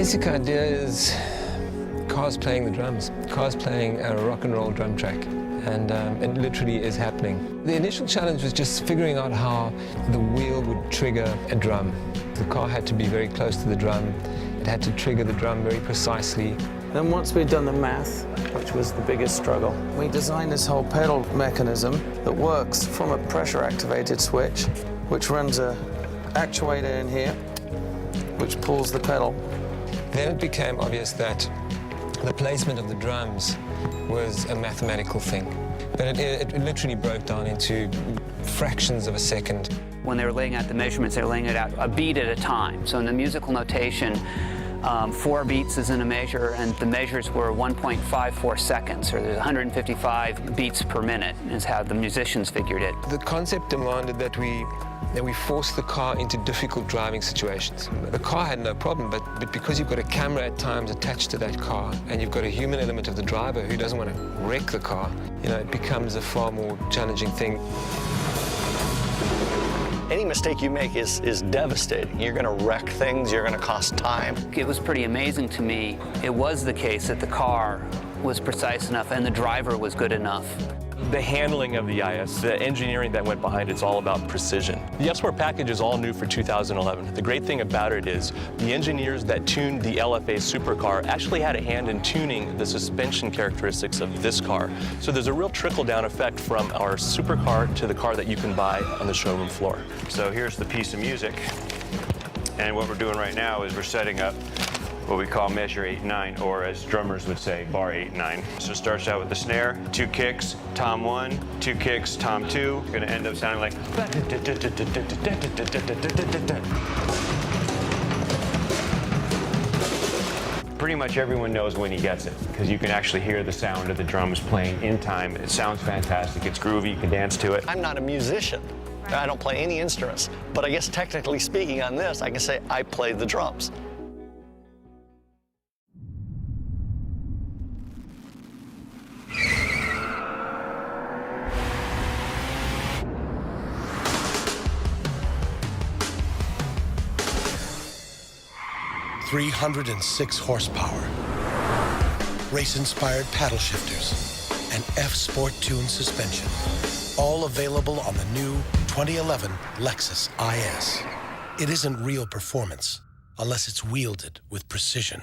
basic idea is cars playing the drums, cars playing a rock and roll drum track, and it literally is happening. The initial challenge was just figuring out how the wheel would trigger a drum. The car had to be very close to the drum. It had to trigger the drum very precisely. Then once we'd done the math, which was the biggest struggle, we designed this whole pedal mechanism that works from a pressure-activated switch, which runs a actuator in here, which pulls the pedal. Then it became obvious that the placement of the drums was a mathematical thing. But it literally broke down into fractions of a second. When they were laying out the measurements, they were laying it out a beat at a time. So in the musical notation, 4 beats is in a measure, and the measures were 1.54 seconds, or there's 155 beats per minute, is how the musicians figured it. The concept demanded that we force the car into difficult driving situations. The car had no problem, but because you've got a camera at times attached to that car, and you've got a human element of the driver who doesn't want to wreck the car, you know, it becomes a far more challenging thing. Any mistake you make is devastating. You're going to wreck things, you're going to cost time. It was pretty amazing to me. It was the case that the car was precise enough and the driver was good enough. The handling of the IS, the engineering that went behind it's all about precision. The F-Sport package is all new for 2011. The great thing about it is the engineers that tuned the LFA supercar actually had a hand in tuning the suspension characteristics of this car. So there's a real trickle-down effect from our supercar to the car that you can buy on the showroom floor. So here's the piece of music, and what we're doing right now is we're setting up what we call measure 8-9, or as drummers would say, bar 8-9. So it starts out with the snare, 2 kicks, tom 1, 2 kicks, tom 2. You're gonna end up sounding like. Pretty much everyone knows when he gets it, because you can actually hear the sound of the drums playing in time. It sounds fantastic, it's groovy, you can dance to it. I'm not a musician. I don't play any instruments, but I guess technically speaking on this, I can say I played the drums. .306 horsepower, race-inspired paddle shifters, and F-Sport tuned suspension, all available on the new 2011 Lexus IS. It isn't real performance unless it's wielded with precision.